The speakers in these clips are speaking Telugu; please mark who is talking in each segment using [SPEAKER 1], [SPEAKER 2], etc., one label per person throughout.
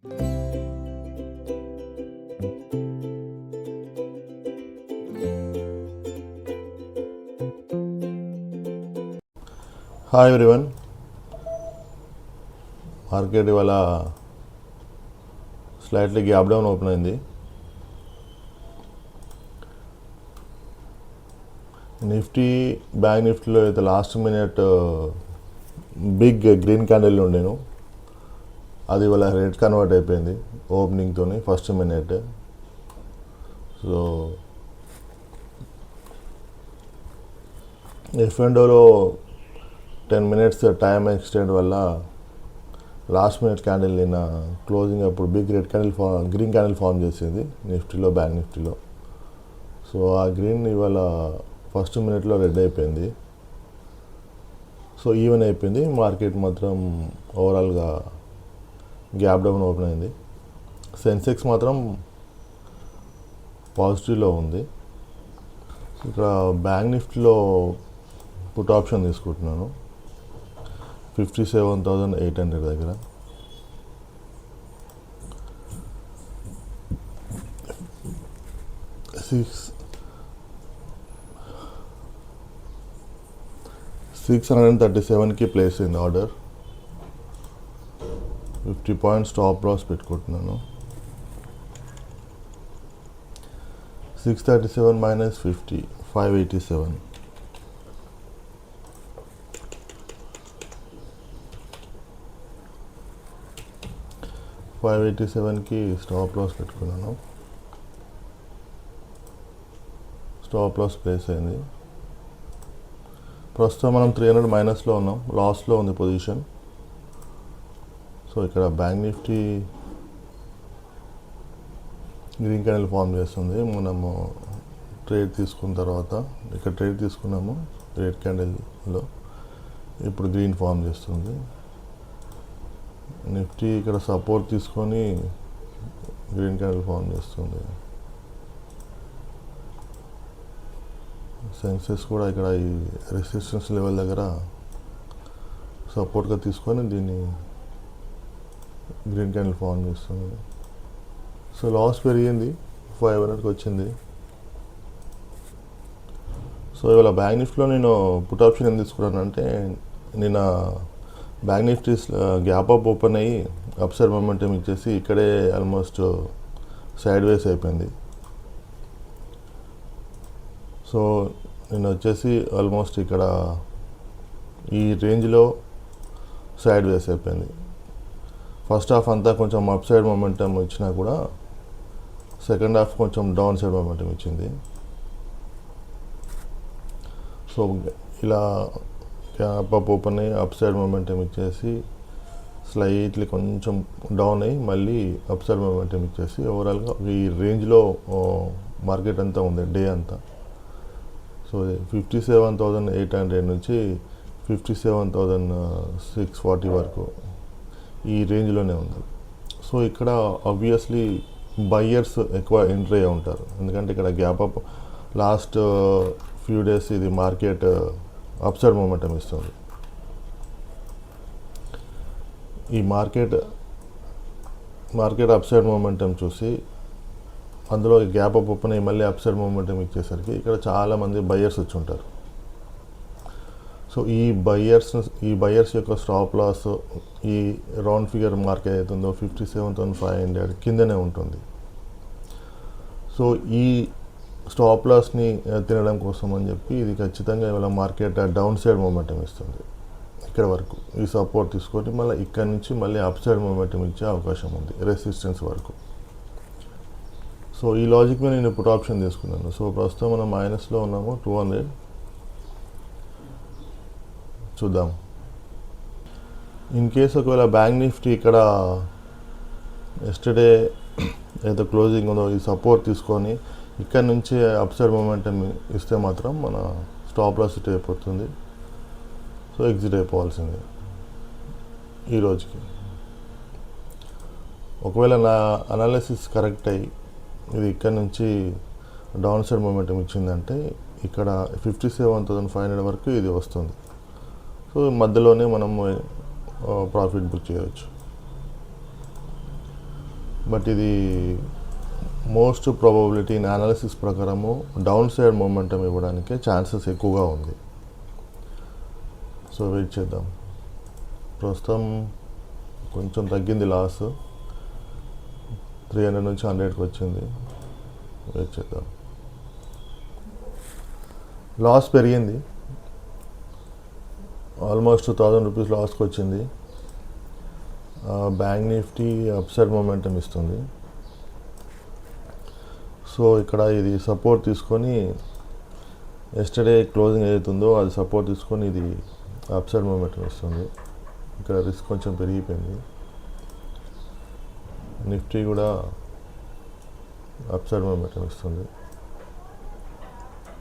[SPEAKER 1] హాయ్ ఎవ్రీవన్, మార్కెట్ ఇవాళ స్లైట్లీ గ్యాప్ డౌన్ ఓపెన్ అయింది. నిఫ్టీ, బ్యాంక్ నిఫ్టీలో అయితే last minute big green candle ఉండేను, అది ఇవాళ రెడ్ కన్వర్ట్ అయిపోయింది ఓపెనింగ్తో ఫస్ట్ మినిట్. సో ఎఫ్ఎండోలో 10 minutes టైం ఎక్స్టెండ్ వల్ల లాస్ట్ మినిట్ క్యాండిల్ నిన్న క్లోజింగ్ అప్పుడు big red candle green candle form చేసింది నిఫ్టీలో, బ్యాంక్ నిఫ్టీలో. సో ఆ గ్రీన్ ఇవాళ ఫస్ట్ మినిట్లో రెడ్ అయిపోయింది. సో ఈవెన్ అయిపోయింది. మార్కెట్ మాత్రం ఓవరాల్గా గ్యాప్ డౌన్ ఓపెన్ అయింది. సెన్సెక్స్ మాత్రం పాజిటివ్లో ఉంది. ఇక్కడ బ్యాంక్ నిఫ్టీలో పుట్ ఆప్షన్ తీసుకుంటున్నాను 57,800 దగ్గర. $637కి ప్లేస్ అయింది ఆర్డర్. 50 పాయింట్స్ స్టాప్ లాస్ పెట్టుకుంటున్నాను. 637 minus 50, 587. 587కి స్టాప్ లాస్ పెట్టుకున్నాను. స్టాప్ లాస్ ప్లేస్ అయింది. ప్రస్తుతం మనం 300 మైనస్లో ఉన్నాం, లాస్లో ఉంది పొజిషన్. సో ఇక్కడ bank Nifty green candle form చేస్తుంది. మనము ట్రేడ్ తీసుకున్న తర్వాత ఇక్కడ ట్రేడ్ తీసుకున్నాము రెడ్ క్యాండిల్లో, ఇప్పుడు గ్రీన్ ఫామ్ చేస్తుంది. నిఫ్టీ ఇక్కడ సపోర్ట్ తీసుకొని గ్రీన్ క్యాండిల్ ఫామ్ చేస్తుంది. సెన్సెక్స్ కూడా ఇక్కడ ఈ రెసిస్టెన్స్ లెవెల్ దగ్గర సపోర్ట్గా తీసుకొని దీన్ని గ్రీన్ క్యాండిల్ ఫామ్ చేస్తుంది. సో లాస్ పెరిగింది, 500కి వచ్చింది. సో ఇవాళ బ్యాంక్ నిఫ్టీలో నేను పుట్ ఆప్షన్ ఏం తీసుకున్నానంటే, నిన్న bank Nifty gap up open అయ్యి అప్ సైడ్ మొమెంటం ఇచ్చేసి ఇక్కడే ఆల్మోస్ట్ సైడ్ వేస్ అయిపోయింది. సో నేను వచ్చేసి ఆల్మోస్ట్ ఇక్కడ ఈ రేంజ్లో సైడ్ వేస్ అయిపోయింది. ఫస్ట్ హాఫ్ అంతా కొంచెం అప్ సైడ్ మొమెంటం ఇచ్చినా కూడా సెకండ్ హాఫ్ కొంచెం డౌన్ సైడ్ మొమెంటం ఇచ్చింది. సో ఇలా గ్యాప్ అప్ ఓపెన్ అయ్యి అప్ సైడ్ మొమెంటం ఇచ్చేసి స్లైట్లీ కొంచెం డౌన్ అయ్యి మళ్ళీ అప్ సైడ్ మొమెంటం ఇచ్చేసి ఓవరాల్గా ఈ రేంజ్లో మార్కెట్ అంతా ఉంది డే అంతా. సో 57,800 నుంచి 57,640 వరకు ఈ రేంజ్లోనే ఉంది. సో ఇక్కడ ఆబ్వియస్లీ బయ్యర్స్ ఎక్కువ ఎంట్రీ అయ్యి ఉంటారు, ఎందుకంటే ఇక్కడ gap up last few days ఇది మార్కెట్ అప్ సైడ్ మొమెంటం ఇస్తుంది. ఈ మార్కెట్ అప్ సైడ్ మొమెంటం చూసి అందులో గ్యాప్ అప్ ఓపెన్ అయ్యి మళ్ళీ అప్ సైడ్ మొమెంటం ఇచ్చేసరికి ఇక్కడ చాలామంది బయ్యర్స్ వచ్చి ఉంటారు. సో ఈ బయ్యర్స్ యొక్క స్టాప్ లాస్ ఈ రౌండ్ ఫిగర్ మార్కెట్ అవుతుందో 57,500 కిందనే ఉంటుంది. సో ఈ స్టాప్ లాస్ని తినడం కోసం అని చెప్పి ఇది ఖచ్చితంగా ఇవాళ మార్కెట్ డౌన్ సైడ్ మొమెంటం ఇస్తుంది. ఇక్కడ వరకు ఈ సపోర్ట్ తీసుకొని మళ్ళీ ఇక్కడ నుంచి మళ్ళీ అప్ సైడ్ మొమెంటం ఇచ్చే అవకాశం ఉంది రెసిస్టెన్స్ వరకు. సో ఈ లాజిక్ మీద నేను పుట్ ఆప్షన్ తీసుకున్నాను. సో ప్రస్తుతం మనం మైనస్లో ఉన్నాము 200. చూద్దాం. ఇన్ కేస్ ఒకవేళ బ్యాంక్ నిఫ్టీ ఇక్కడ ఎస్టర్డే ఏదో క్లోజింగ్ ఉందో ఈ సపోర్ట్ తీసుకొని ఇక్కడ నుంచి అప్ సైడ్ మొమెంటం ఇస్తే మాత్రం మన స్టాప్ లాస్ హిట్ అయిపోతుంది. సో ఎగ్జిట్ అయిపోవాల్సింది ఈ రోజుకి. ఒకవేళ నా అనాలిసిస్ కరెక్ట్ అయ్యి ఇది ఇక్కడ నుంచి డౌన్ సైడ్ మొమెంటం ఇచ్చిందంటే ఇక్కడ 57,500 వరకు ఇది వస్తుంది. సో మధ్యలోనే మనము ప్రాఫిట్ బుక్ చేయవచ్చు. బట్ ఇది మోస్ట్ ప్రాబబిలిటీ ఇన్ అనాలిసిస్ ప్రకారము డౌన్ సైడ్ మూమెంటం ఇవ్వడానికి ఛాన్సెస్ ఎక్కువగా ఉంది. సో వెయిట్ చేద్దాం. ప్రస్తుతం కొంచెం తగ్గింది, లాస్ 300 నుంచి 100కి వచ్చింది. వెయిట్ చేద్దాం. లాస్ పెరిగింది, ఆల్మోస్ట్ 1000 రూపీస్ లాస్కి వచ్చింది. బ్యాంక్ నిఫ్టీ అప్సైడ్ మొమెంటం ఇస్తుంది. సో ఇక్కడ ఇది సపోర్ట్ తీసుకొని ఎస్టర్డే క్లోజింగ్ ఏదైతుందో అది సపోర్ట్ తీసుకొని ఇది అప్సైడ్ మొమెంటం ఇస్తుంది. ఇక్కడ రిస్క్ కొంచెం పెరిగిపోయింది. నిఫ్టీ కూడా అప్సైడ్ మొమెంటం ఇస్తుంది.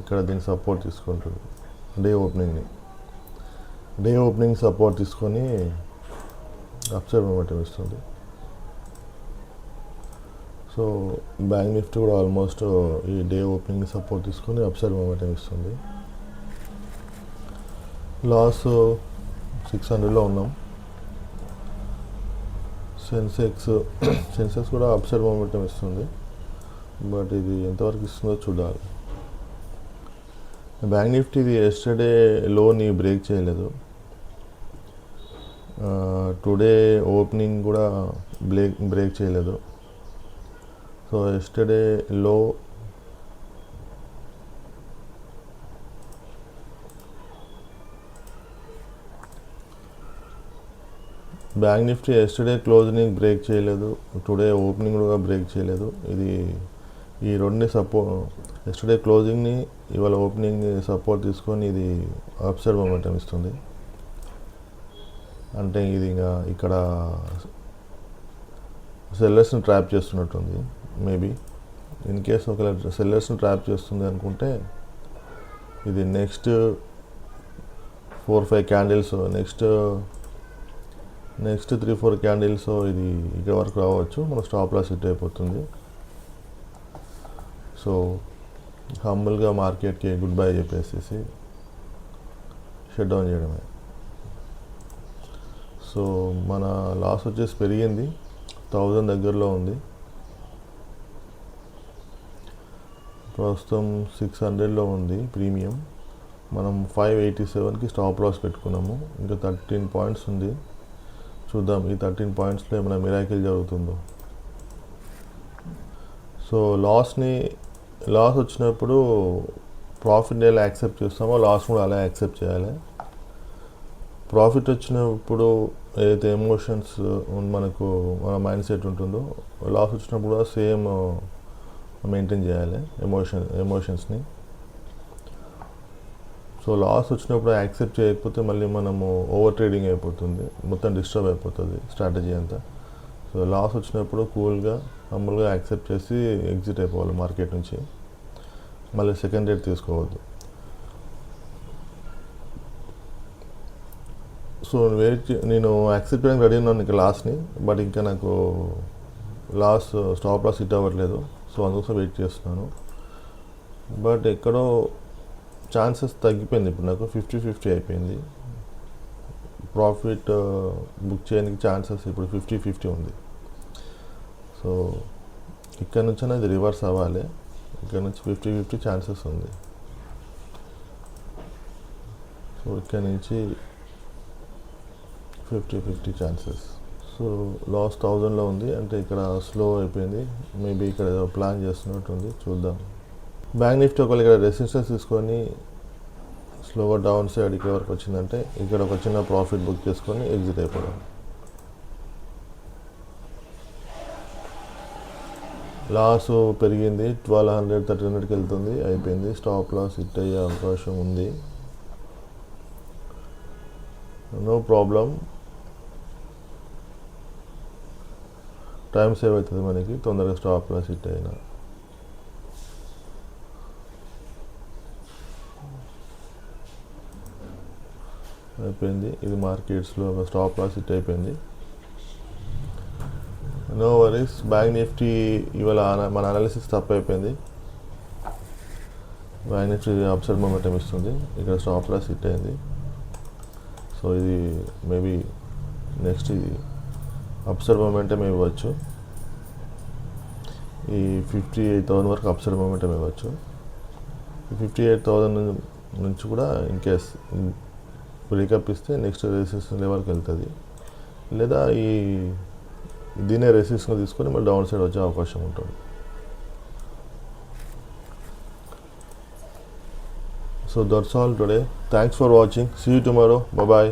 [SPEAKER 1] ఇక్కడ దీన్ని సపోర్ట్ తీసుకుంటుంది. డే ఓపెనింగ్ సపోర్ట్ తీసుకొని అప్సైడ్ మొమెంటం ఇస్తుంది. సో బ్యాంక్ నిఫ్టీ కూడా ఆల్మోస్ట్ ఈ డే ఓపెనింగ్ సపోర్ట్ తీసుకొని అప్సైడ్ మొమెంటం ఇస్తుంది. లాస్ 600లో ఉన్నాం. సెన్సెక్స్ కూడా అప్సైడ్ మొమెంటం ఇస్తుంది, బట్ ఇది ఎంతవరకు ఇస్తుందో చూడాలి. బ్యాంక్ నిఫ్టీ ఇది ఎస్టర్డే లోని బ్రేక్ చేయలేదు. టుడే ఓపెనింగ్ కూడా బ్రేక్ చేయలేదు. సో ఎస్టర్డే లో bank Nifty yesterday closing break చేయలేదు, టుడే ఓపెనింగ్ కూడా బ్రేక్ చేయలేదు. ఇది ఈ రెండుని ఎస్టర్డే క్లోజింగ్ని ఇవాళ ఓపెనింగ్ని సపోర్ట్ తీసుకొని ఇది అప్సైడ్ మొమెంటం ఇస్తుంది. అంటే ఇది ఇంకా ఇక్కడ సెల్లర్స్ని ట్రాప్ చేస్తున్నట్టుంది. మేబీ ఇన్ కేస్ ఒకవేళ సెల్లర్స్ని ట్రాప్ చేస్తుంది అనుకుంటే ఇది నెక్స్ట్ 4-5 క్యాండిల్స్, నెక్స్ట్ 3-4 క్యాండిల్స్ ఇది ఇక్కడ వరకు రావచ్చు. మన స్టాప్ లాస్ హిట్ అయిపోతుంది. సో హంబుల్గా మార్కెట్కి గుడ్ బై చెప్పేసి షట్ డౌన్ చేయడమే. సో మన లాస్ వచ్చేసి పెరిగింది, 1000 దగ్గరలో ఉంది. ప్రస్తుతం 600లో ఉంది ప్రీమియం. మనం 587కి స్టాప్ లాస్ పెట్టుకున్నాము. ఇంకా 13 పాయింట్స్ ఉంది. చూద్దాం ఈ 13 పాయింట్స్లో ఏమైనా మిరాకిల్ జరుగుతుందో. సో లాస్ వచ్చినప్పుడు ప్రాఫిట్ని ఎలా యాక్సెప్ట్ చేస్తామో లాస్ కూడా అలా యాక్సెప్ట్ చేయాలి. ప్రాఫిట్ వచ్చినప్పుడు ఏదైతే ఎమోషన్స్ మన మైండ్ సెట్ ఉంటుందో, లాస్ వచ్చినప్పుడు కూడా సేమ్ మెయింటైన్ చేయాలి ఎమోషన్స్ని. సో లాస్ వచ్చినప్పుడు యాక్సెప్ట్ చేయకపోతే మళ్ళీ మనము ఓవర్ ట్రేడింగ్ అయిపోతుంది, మొత్తం డిస్టర్బ్ అయిపోతుంది స్ట్రాటజీ అంతా. సో లాస్ వచ్చినప్పుడు కూల్గా హంబుల్గా యాక్సెప్ట్ చేసి ఎగ్జిట్ అయిపోవాలి మార్కెట్ నుంచి. మళ్ళీ సెకండ్ రేట్ తీసుకోవద్దు. సో నేను యాక్సెప్ట్ చేయడానికి రెడీ ఉన్నాను ఇంకా లాస్ని, బట్ ఇంకా నాకు స్టాప్ లాస్ హిట్ అవ్వట్లేదు. సో అందుకోసం వెయిట్ చేస్తున్నాను. బట్ ఎక్కడో ఛాన్సెస్ తగ్గిపోయింది. ఇప్పుడు నాకు 50-50 అయిపోయింది. ప్రాఫిట్ బుక్ చేయడానికి ఛాన్సెస్ ఇప్పుడు 50-50 ఉంది. సో ఇక్కడ నుంచి అనేది రివర్స్ అవ్వాలి. ఇక్కడ నుంచి 50-50 ఛాన్సెస్ ఉంది. సో ఇక్కడ నుంచి 50-50 ఛాన్సెస్. సో లాస్ 1000లో ఉంది, అంటే ఇక్కడ స్లో అయిపోయింది. మేబీ ఇక్కడ ఏదో ప్లాన్ చేస్తున్నట్టుంది, చూద్దాం. బ్యాంక్ నిఫ్టీ ఒకవేళ ఇక్కడ రెసిస్టెన్స్ తీసుకొని స్లోగా డౌన్ సైడ్ ఇక్కడ వరకు వచ్చిందంటే ఇక్కడ ఒక చిన్న ప్రాఫిట్ బుక్ చేసుకొని ఎగ్జిట్ అయిపోవడం. లాస్ పెరిగింది, 1200-1300కి వెళ్తుంది, అయిపోయింది. స్టాప్ లాస్ హిట్ అయ్యే అవకాశం ఉంది. నో ప్రాబ్లం, టైం సేవ్ అవుతుంది మనకి తొందరగా స్టాప్ లాస్ హిట్ అయినా. అయిపోయింది. ఇది మార్కెట్స్లో స్టాప్ లాస్ హిట్ అయిపోయింది. No worries. బ్యాంక్ నిఫ్టీ ఇవాళ మన అనాలిసిస్ తప్పు అయిపోయింది. బ్యాంక్ నిఫ్టీ అప్సైడ్ మొమెంటం ఇస్తుంది, ఇక్కడ స్టాప్ లాస్ హిట్ అయింది. సో ఇది మేబీ నెక్స్ట్ ఇది అప్సైడ్ మొమెంటం ఇవ్వచ్చు. ఈ 58,000 వరకు అప్సైడ్ మూమెంటం ఇవ్వచ్చు. ఈ 58,000 నుంచి కూడా ఇన్ కేస్ బ్రేకప్ ఇస్తే నెక్స్ట్ రెసిస్టెన్స్ లెవెల్కి వెళ్తుంది, లేదా దీనే రెసిస్టెన్స్గా తీసుకొని మళ్ళీ డౌన్ సైడ్ వచ్చే అవకాశం ఉంటుంది. So that's all today. Thanks for watching. See you tomorrow. Bye bye.